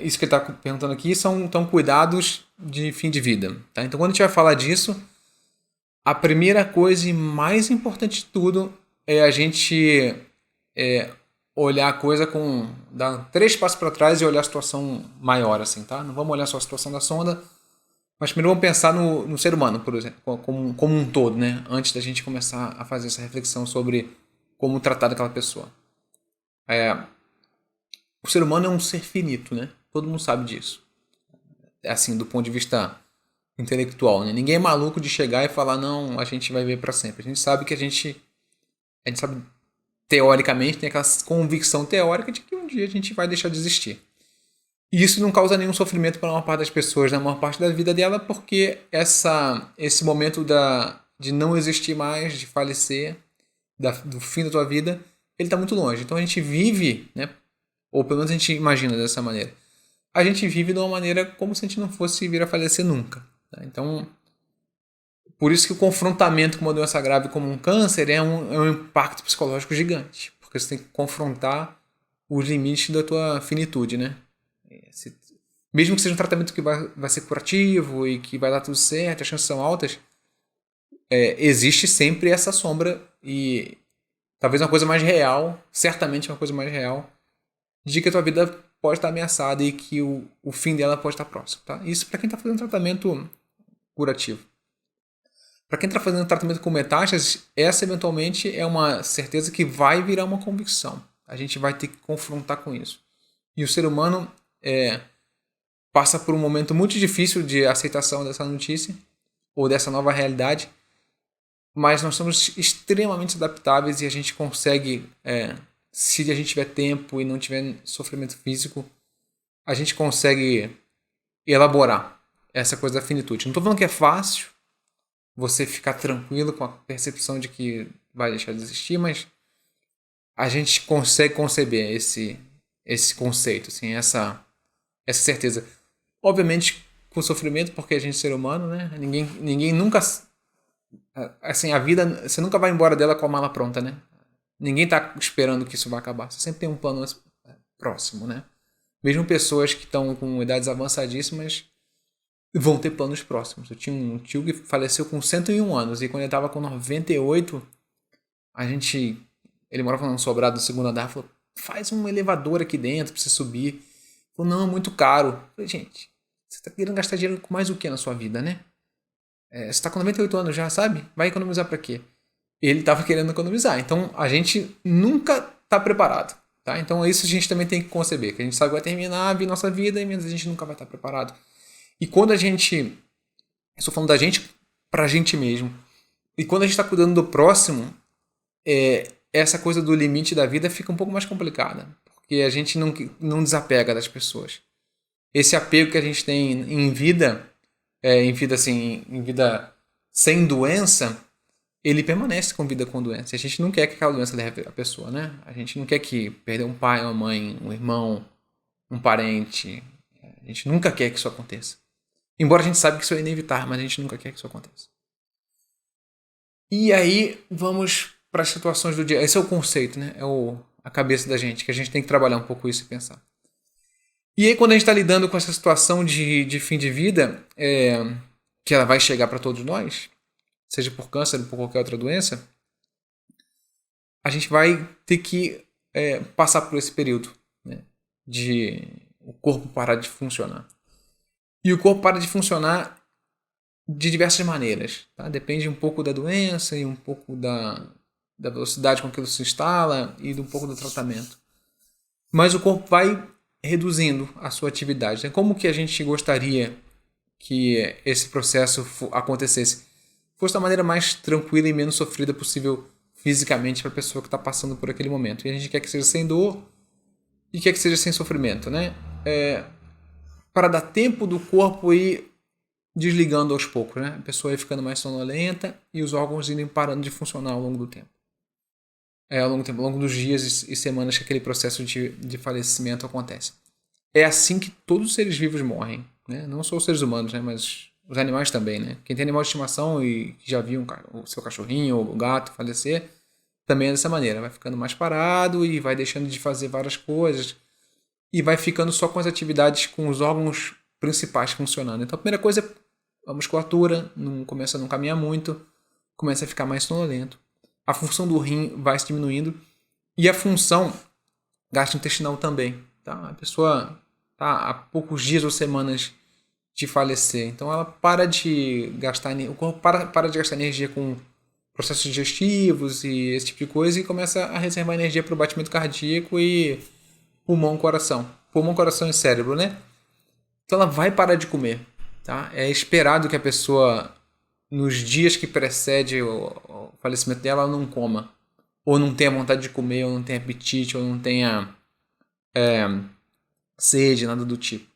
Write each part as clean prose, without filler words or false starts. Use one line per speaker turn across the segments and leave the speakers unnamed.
isso que ele está perguntando aqui são cuidados de fim de vida. Tá? Então, quando a gente vai falar disso, a primeira coisa e mais importante de tudo é a gente olhar a coisa dar 3 passos para trás e olhar a situação maior, assim, tá? Não vamos olhar só a situação da sonda, mas primeiro vamos pensar no ser humano, por exemplo, como um todo, né? Antes da gente começar a fazer essa reflexão sobre como tratar daquela pessoa. O ser humano é um ser finito, né? Todo mundo sabe disso. Assim, do ponto de vista intelectual, né? Ninguém é maluco de chegar e falar, não, a gente vai ver para sempre. A gente sabe que a gente sabe teoricamente, tem aquela convicção teórica de que um dia a gente vai deixar de existir. E isso não causa nenhum sofrimento para a maior parte das pessoas, na maior parte da vida dela, porque esse momento de não existir mais, de falecer, do fim da tua vida, ele está muito longe. Então a gente vive, né? Ou pelo menos a gente imagina dessa maneira. A gente vive de uma maneira como se a gente não fosse vir a falecer nunca. Tá? Então, por isso que o confrontamento com uma doença grave como um câncer é um impacto psicológico gigante. Porque você tem que confrontar os limites da tua finitude, né? Mesmo que seja um tratamento que vai ser curativo e que vai dar tudo certo, as chances são altas, existe sempre essa sombra e talvez uma coisa mais real, certamente uma coisa mais real, de que a tua vida pode estar ameaçada e que o fim dela pode estar próximo. Tá? Isso para quem está fazendo tratamento curativo. Para quem está fazendo tratamento com metástases, essa eventualmente é uma certeza que vai virar uma convicção. A gente vai ter que confrontar com isso. E o ser humano passa por um momento muito difícil de aceitação dessa notícia ou dessa nova realidade, mas nós somos extremamente adaptáveis e a gente consegue, se a gente tiver tempo e não tiver sofrimento físico, a gente consegue elaborar essa coisa da finitude. Não estou falando que é fácil você ficar tranquilo com a percepção de que vai deixar de existir, mas a gente consegue conceber esse conceito, assim, essa certeza. Obviamente com sofrimento, porque a gente é ser humano, né? Ninguém nunca... Assim, a vida, você nunca vai embora dela com a mala pronta, né? Ninguém tá esperando que isso vai acabar. Você sempre tem um plano próximo, né? Mesmo pessoas que estão com idades avançadíssimas vão ter planos próximos. Eu tinha um tio que faleceu com 101 anos e quando ele estava com 98, ele morava num sobrado no segundo andar, falou, faz um elevador aqui dentro pra você subir. Falou, não, é muito caro. Eu falei, gente, você tá querendo gastar dinheiro com mais o que na sua vida, né? Você tá com 98 anos já, sabe? Vai economizar pra quê? Ele tava querendo economizar. Então, a gente nunca tá preparado. Tá? Então, isso a gente também tem que conceber. Que a gente sabe que vai terminar a nossa vida, mas a gente nunca vai estar preparado. E quando a gente... Estou falando da gente pra gente mesmo. E quando a gente está cuidando do próximo, essa coisa do limite da vida fica um pouco mais complicada. Porque a gente não desapega das pessoas. Esse apego que a gente tem em vida, em vida sem doença, ele permanece com vida com doença. A gente não quer que aquela doença leve a pessoa, né? A gente não quer que perder um pai, uma mãe, um irmão, um parente. A gente nunca quer que isso aconteça. Embora a gente saiba que isso é inevitável, mas a gente nunca quer que isso aconteça. E aí, vamos para as situações do dia. Esse é o conceito, né? A cabeça da gente, que a gente tem que trabalhar um pouco isso e pensar. E aí, quando a gente está lidando com essa situação de fim de vida, que ela vai chegar para todos nós, seja por câncer ou por qualquer outra doença, a gente vai ter que passar por esse período, né, de o corpo parar de funcionar. E o corpo para de funcionar de diversas maneiras. Tá? Depende um pouco da doença e um pouco da velocidade com que ele se instala e um pouco do tratamento. Mas o corpo vai reduzindo a sua atividade. Como que a gente gostaria que esse processo acontecesse? Fosse da maneira mais tranquila e menos sofrida possível fisicamente para a pessoa que está passando por aquele momento. E a gente quer que seja sem dor e quer que seja sem sofrimento, né? Para dar tempo do corpo ir desligando aos poucos, né? A pessoa ir ficando mais sonolenta e os órgãos irem parando de funcionar ao longo do tempo. Ao longo dos dias e semanas que aquele processo de falecimento acontece. É assim que todos os seres vivos morrem, né? Não só os seres humanos, né? Mas os animais também, né? Quem tem animal de estimação e já viu o seu cachorrinho ou o gato falecer, também é dessa maneira. Vai ficando mais parado e vai deixando de fazer várias coisas. e vai ficando só com as atividades, com os órgãos principais funcionando. Então a primeira coisa é a musculatura, não começa a não caminhar muito, começa a ficar mais sonolento. A função do rim vai se diminuindo e a função gastrointestinal também. Tá? A pessoa está há poucos dias ou semanas de falecer, então ela para de gastar, o corpo para de gastar energia com processos digestivos e esse tipo de coisa e começa a reservar energia para o batimento cardíaco e pulmão, coração. Pulmão, coração e cérebro, né? Então ela vai parar de comer. Tá? É esperado que a pessoa, nos dias que precede o falecimento dela, ela não coma. Ou não tenha vontade de comer, ou não tenha apetite, ou não tenha sede, nada do tipo.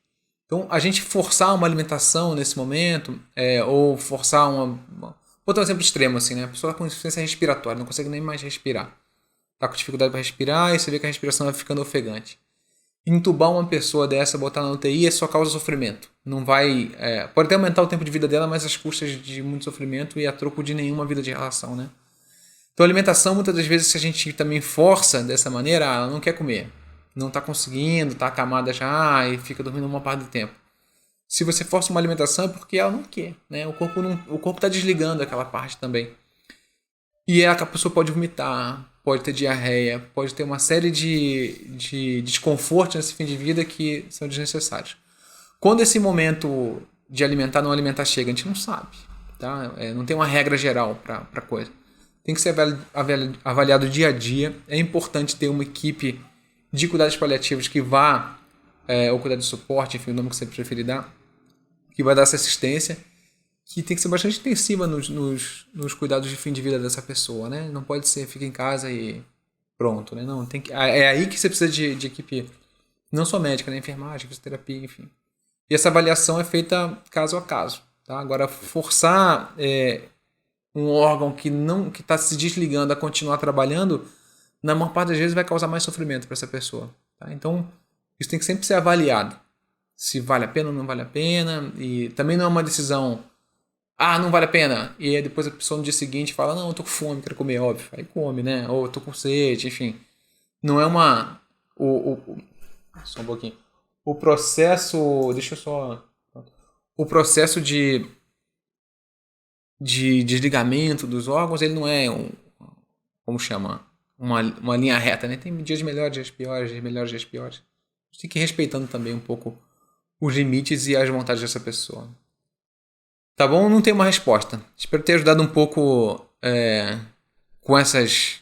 Então, a gente forçar uma alimentação nesse momento, ou forçar uma... Vou botar um exemplo extremo, assim, né? A pessoa está com insuficiência respiratória, não consegue nem mais respirar. Está com dificuldade para respirar e você vê que a respiração vai ficando ofegante. Entubar uma pessoa dessa, botar na UTI, só causa sofrimento. Não vai... pode até aumentar o tempo de vida dela, mas às custas de muito sofrimento e a troco de nenhuma vida de relação, né? Então, a alimentação, muitas das vezes, se a gente também força dessa maneira, ela não quer comer. Não está conseguindo, está acamada já e fica dormindo uma parte do tempo. Se você força uma alimentação é porque ela não quer, né? O corpo está desligando aquela parte também. E a pessoa pode vomitar, pode ter diarreia, pode ter uma série de desconfortos nesse fim de vida que são desnecessários. Quando esse momento de alimentar não alimentar chega, a gente não sabe. Tá? Não tem uma regra geral para a coisa. Tem que ser avaliado dia a dia. É importante ter uma equipe de cuidados paliativos que vá, ou cuidado de suporte, enfim, o nome que você preferir dar, que vai dar essa assistência, que tem que ser bastante intensiva nos cuidados de fim de vida dessa pessoa, né? Não pode ser, fica em casa e pronto, né? Não, é aí que você precisa de equipe, não só médica, né? Enfermagem, fisioterapia, enfim. E essa avaliação é feita caso a caso, tá? Agora, forçar um órgão que está se desligando a continuar trabalhando, na maior parte das vezes vai causar mais sofrimento para essa pessoa. Tá? Então, isso tem que sempre ser avaliado. Se vale a pena ou não vale a pena. E também não é uma decisão, não vale a pena. E aí depois a pessoa no dia seguinte fala, não, eu tô com fome, quero comer, óbvio. Aí come, né? Ou eu tô com sede, enfim. Não é uma... Só um pouquinho. O processo... Deixa eu só... O processo de desligamento dos órgãos, ele não é como chama? Uma linha reta, né? Tem dias melhores, dias piores, dias melhores, dias piores. A gente tem que ir respeitando também um pouco os limites e as vontades dessa pessoa. Tá bom? Não tenho uma resposta. Espero ter ajudado um pouco com essas,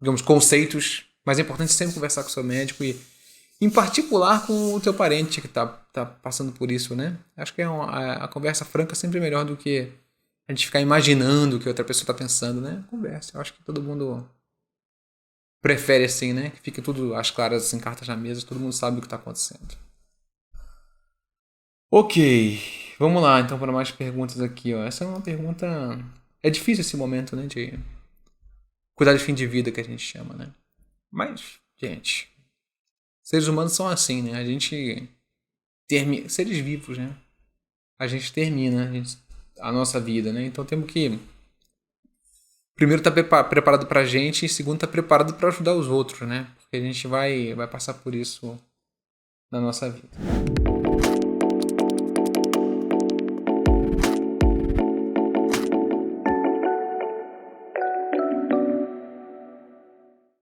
digamos, conceitos. Mas é importante sempre conversar com o seu médico e, em particular, com o teu parente que tá passando por isso, né? Acho que a conversa franca é sempre melhor do que a gente ficar imaginando o que outra pessoa está pensando, né? Conversa. Eu acho que todo mundo prefere assim, né? Que fique tudo às claras, assim, cartas na mesa, todo mundo sabe o que está acontecendo. Ok, vamos lá então para mais perguntas aqui, ó. Essa é uma pergunta... É difícil esse momento, né? De cuidar de fim de vida que a gente chama, né? Mas, gente, seres humanos são assim, né? A gente termina... Seres vivos, né? A gente termina a nossa vida, né? Então temos que primeiro estar preparado pra gente e segundo estar preparado para ajudar os outros, né? Porque a gente vai passar por isso na nossa vida.